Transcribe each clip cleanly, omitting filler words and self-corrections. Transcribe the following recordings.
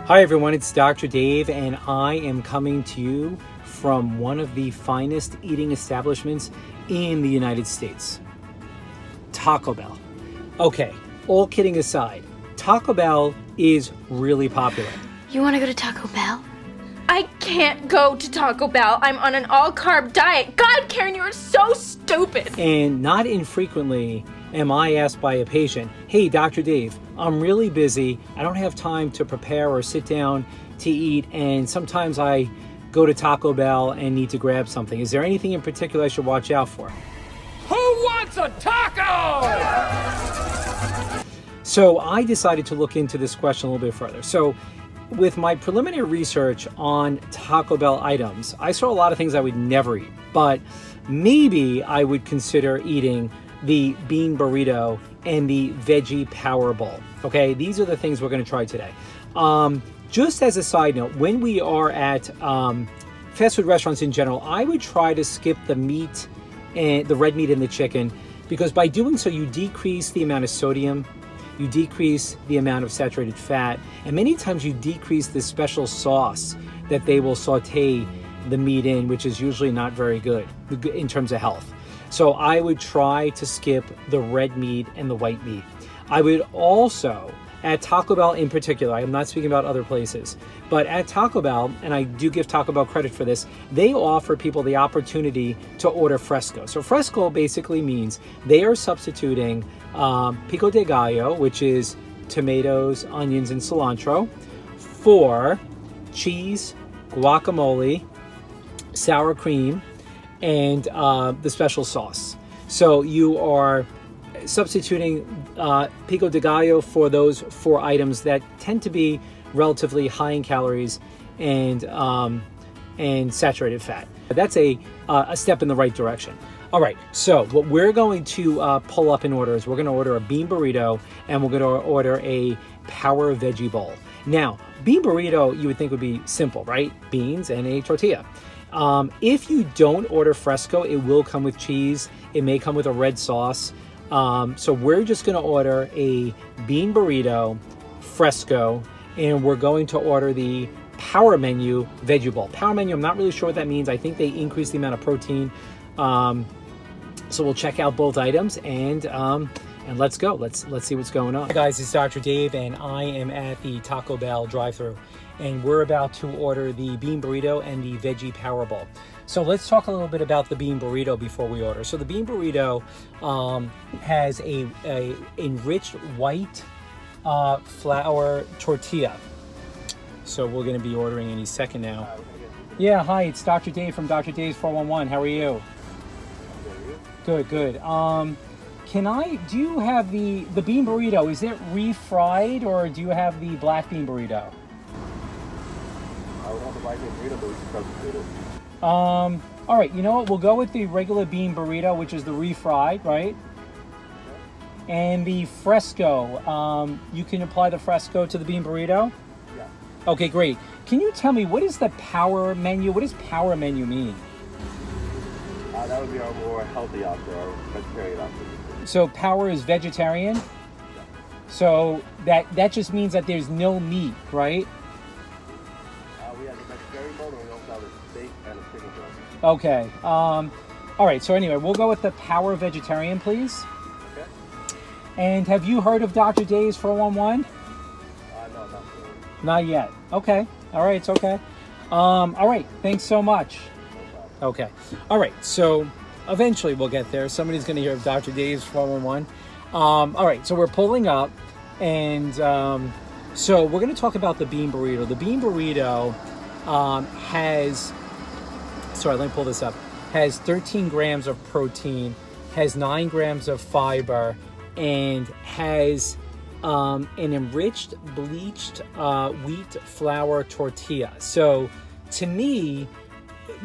Hi everyone, it's Dr. Dave and I am coming to you from one of the finest eating establishments in the United States, Taco Bell. Okay, all kidding aside, Taco Bell is really popular. You want to go to Taco Bell? I can't go to Taco Bell. I'm on an all-carb diet. God, Karen, you are so stupid. And not infrequently am I asked by a patient, hey, Dr. Dave, I'm really busy. I don't have time to prepare or sit down to eat. And sometimes I go to Taco Bell and need to grab something. Is there anything in particular I should watch out for? Who wants a taco? So I decided to look into this question a little bit further. So with my preliminary research on Taco Bell items, I saw a lot of things I would never eat, but maybe I would consider eating the bean burrito and the veggie power bowl. Okay, these are the things we're going to try today. Just as a side note, when we are at fast food restaurants in general, I would try to skip the meat and the red meat and the chicken, because by doing so you decrease the amount of sodium, you decrease the amount of saturated fat, and many times you decrease the special sauce that they will saute the meat in, which is usually not very good in terms of health. So I would try to skip the red meat and the white meat. I would also, at Taco Bell in particular, I'm not speaking about other places, but at Taco Bell, and I do give Taco Bell credit for this, they offer people the opportunity to order fresco. So fresco basically means they are substituting pico de gallo, which is tomatoes, onions, and cilantro, for cheese, guacamole, sour cream, and the special sauce. So you are substituting pico de gallo for those four items that tend to be relatively high in calories and saturated fat. That's a step in the right direction. All right, so what we're going to pull up in order is we're going to order a bean burrito and we're going to order a power veggie bowl. Now, bean burrito you would think would be simple, right? Beans and a tortilla. If you don't order fresco, it will come with cheese. It may come with a red sauce. So we're just going to order a bean burrito fresco, and we're going to order the power menu veggie bowl. Power menu, I'm not really sure what that means. I think they increase the amount of protein. So we'll check out both items and let's go. Let's see what's going on. Hi guys, it's Dr. Dave and I am at the Taco Bell drive-thru, and we're about to order the bean burrito and the veggie power bowl. So let's talk a little bit about the bean burrito before we order. So the bean burrito has a enriched white flour tortilla. So we're going to be ordering any second now. Yeah, hi, it's Dr. Dave from Dr. Dave's 411. How are you? Good. Do you have the bean burrito? Is it refried or do you have the black bean burrito? I would have the white bean burrito, but we can substitute it. All right, you know what? We'll go with the regular bean burrito, which is the refried, right? And the fresco, you can apply the fresco to the bean burrito? Yeah. Okay, great. Can you tell me, what is the power menu? What does power menu mean? That would be our more healthy option, our vegetarian option. So power is vegetarian? Yeah. So that just means that there's no meat, right? We have the vegetarian bowl, and we also have a steak and a chicken breast. Okay. All right, so anyway, we'll go with the power vegetarian, please. Okay. And have you heard of Dr. Dave's 411? No, not really. Not yet. Okay. All right, it's okay. All right, thanks so much. Okay. All right, so eventually we'll get there. Somebody's going to hear of Dr. Dave's 411. All right, so we're pulling up, and so we're going to talk about the bean burrito. The bean burrito has 13 grams of protein, has 9 grams of fiber, and has an enriched bleached wheat flour tortilla. So to me,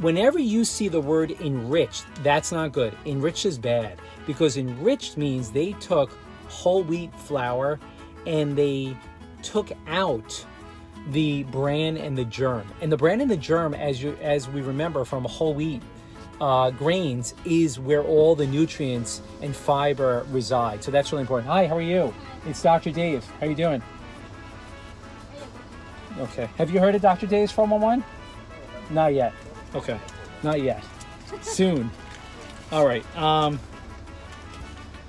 whenever you see the word enriched, that's not good. Enriched is bad, because enriched means they took whole wheat flour and they took out the bran and the germ. And the bran and the germ, as we remember from whole wheat grains, is where all the nutrients and fiber reside. So that's really important. Hi, how are you? It's Dr. Dave. How are you doing? Okay. Have you heard of Dr. Dave's 411? Not yet. Okay. Not yet. Soon. All right.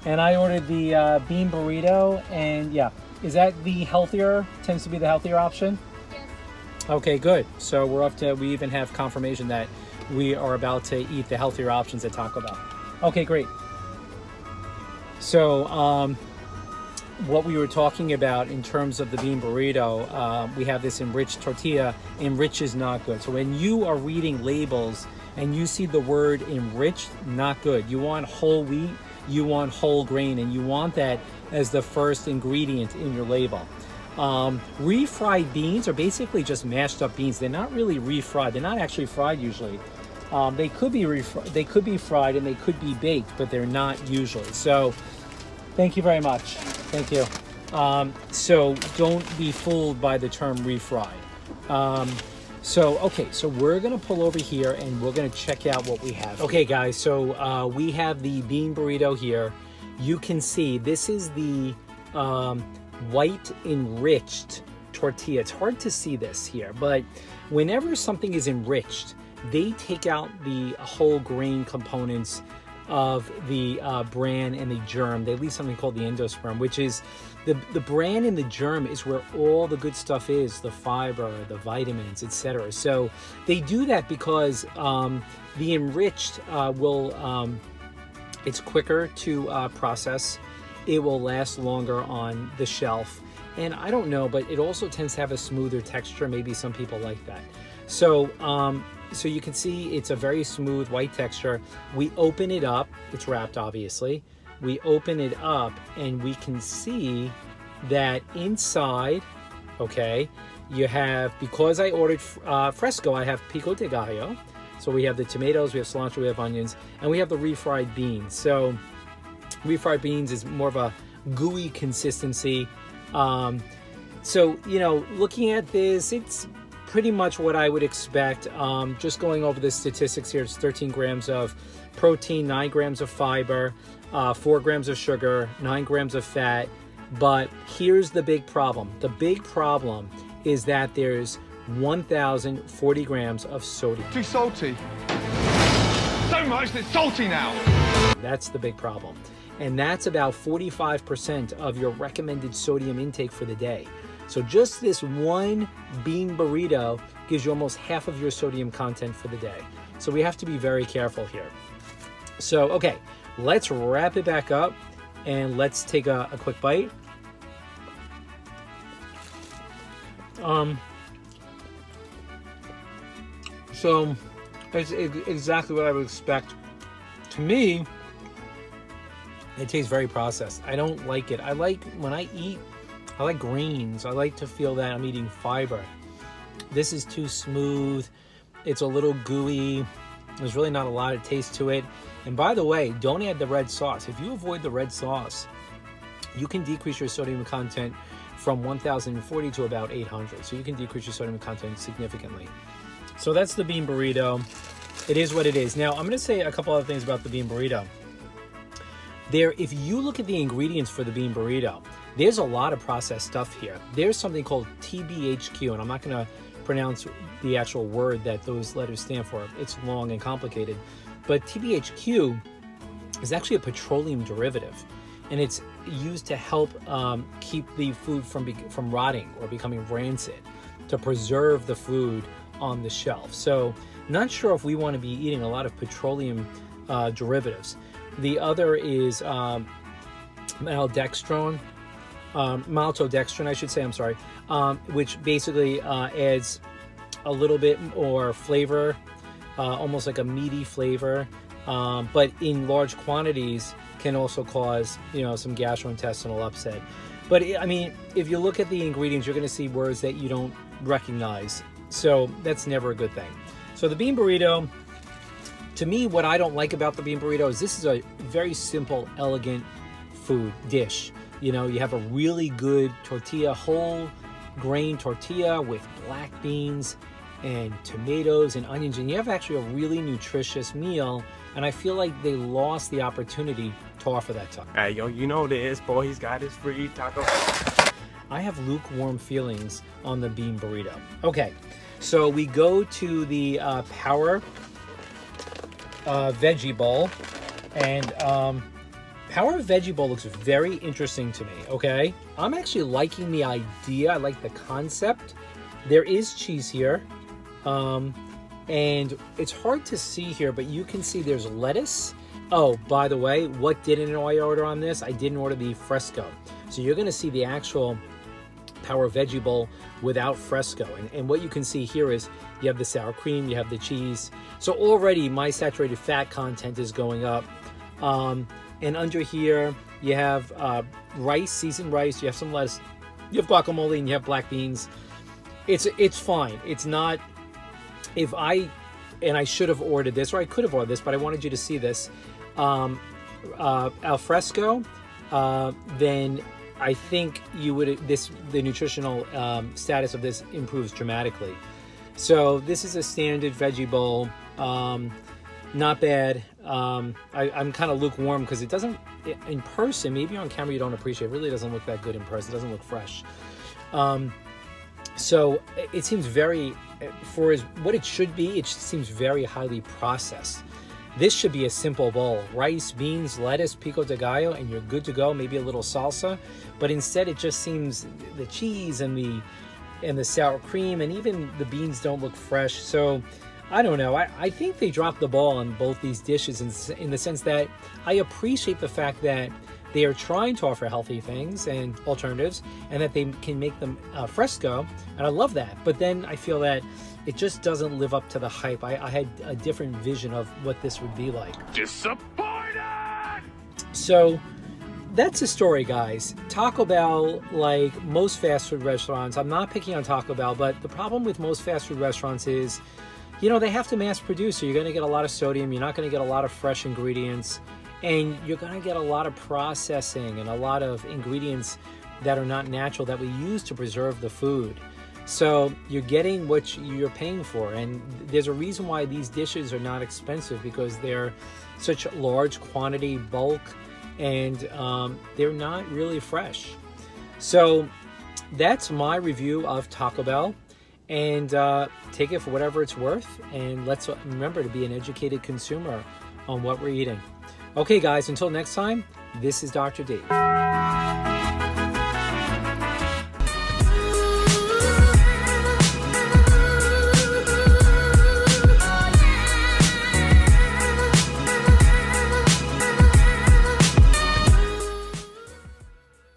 And I ordered the bean burrito, and yeah, is that the healthier? Tends to be the healthier option. Yes. Okay, good. So we're up to. We even have confirmation that we are about to eat the healthier options at Taco Bell. Okay, great. So what we were talking about in terms of the bean burrito, we have this enriched tortilla. Enriched is not good. So when you are reading labels and you see the word enriched, not good. You want whole wheat, you want whole grain, and you want that as the first ingredient in your label. Refried beans are basically just mashed up beans. They're not really refried. They're not actually fried usually. They could be fried and they could be baked, but they're not usually. So thank you very much. Thank you. So don't be fooled by the term refried. Okay, so we're gonna pull over here and we're gonna check out what we have. Okay guys, so we have the bean burrito here. You can see this is the white enriched tortilla. It's hard to see this here, but whenever something is enriched, they take out the whole grain components of the bran and the germ. They leave something called the endosperm, which is the bran and the germ is where all the good stuff is, the fiber, the vitamins, etc. So they do that because the enriched it's quicker to process. It will last longer on the shelf. And I don't know, but it also tends to have a smoother texture. Maybe some people like that. So so you can see it's a very smooth white texture. We open it up, it's wrapped obviously. We open it up and we can see that inside, okay, you have, because I ordered fresco, I have pico de gallo. So we have the tomatoes, we have cilantro, we have onions, and we have the refried beans. So refried beans is more of a gooey consistency. So, you know, looking at this, it's pretty much what I would expect. Just going over the statistics here, it's 13 grams of protein, 9 grams of fiber, 4 grams of sugar, 9 grams of fat. But here's the big problem. The big problem is that there's 1,040 grams of sodium. Too salty. So much that it's salty now. That's the big problem. And that's about 45% of your recommended sodium intake for the day. So just this one bean burrito gives you almost half of your sodium content for the day. So we have to be very careful here. So, okay, let's wrap it back up and let's take a quick bite. So it's exactly what I would expect. To me, it tastes very processed. I don't like it. I like, when I eat, I like grains. I like to feel that I'm eating fiber. This is too smooth. It's a little gooey. There's really not a lot of taste to it. And by the way, don't add the red sauce. If you avoid the red sauce, you can decrease your sodium content from 1,040 to about 800. So you can decrease your sodium content significantly. So that's the bean burrito. It is what it is. Now, I'm going to say a couple other things about the bean burrito. If you look at the ingredients for the bean burrito, there's a lot of processed stuff here. There's something called TBHQ, and I'm not going to pronounce the actual word that those letters stand for. It's long and complicated. But TBHQ is actually a petroleum derivative, and it's used to help keep the food from rotting or becoming rancid, to preserve the food on the shelf. So not sure if we want to be eating a lot of petroleum derivatives. The other is maltodextrin, I should say, I'm sorry, which basically adds a little bit more flavor, almost like a meaty flavor, but in large quantities can also cause, you know, some gastrointestinal upset. But I mean, if you look at the ingredients, you're going to see words that you don't recognize. So that's never a good thing. So the bean burrito, to me, what I don't like about the bean burrito is this is a very simple, elegant food dish. You know, you have a really good tortilla, whole grain tortilla with black beans and tomatoes and onions, and you have actually a really nutritious meal. And I feel like they lost the opportunity to offer that to. Hey, yo, you know this, boy, he's got his free taco. I have lukewarm feelings on the bean burrito. Okay, so we go to the Power Veggie Bowl, and Power Veggie Bowl looks very interesting to me, okay? I'm actually liking the idea. I like the concept. There is cheese here, and it's hard to see here, but you can see there's lettuce. Oh, by the way, what didn't I order on this? I didn't order the fresco. So you're gonna see the actual Power Veggie Bowl without fresco. And what you can see here is you have the sour cream, you have the cheese. So already my saturated fat content is going up. And under here, you have rice, seasoned rice, you have some lettuce, you have guacamole, and you have black beans. It's fine. It's not, and I should have ordered this, or I could have ordered this, but I wanted you to see this. Al fresco, then I think the nutritional status of this improves dramatically. So this is a standard veggie bowl. Not bad. I'm kind of lukewarm because it doesn't, in person, maybe on camera you don't appreciate, it really doesn't look that good in person. It doesn't look fresh. So it seems very, for what it should be, it seems very highly processed. This should be a simple bowl: rice, beans, lettuce, pico de gallo, and you're good to go. Maybe a little salsa, but instead it just seems the cheese and the sour cream, and even the beans don't look fresh. So I don't know. I think they dropped the ball on both these dishes in the sense that I appreciate the fact that they are trying to offer healthy things and alternatives, and that they can make them fresco, and I love that. But then I feel that it just doesn't live up to the hype. I had a different vision of what this would be like. Disappointed! So that's the story, guys. Taco Bell, like most fast food restaurants, I'm not picking on Taco Bell, but the problem with most fast food restaurants is, they have to mass produce, so you're going to get a lot of sodium, you're not going to get a lot of fresh ingredients, and you're going to get a lot of processing and a lot of ingredients that are not natural that we use to preserve the food. So you're getting what you're paying for, and there's a reason why these dishes are not expensive, because they're such large quantity, bulk, and they're not really fresh. So that's my review of Taco Bell, and take it for whatever it's worth, and let's remember to be an educated consumer on what we're eating. Okay guys, until next time, this is Dr. D.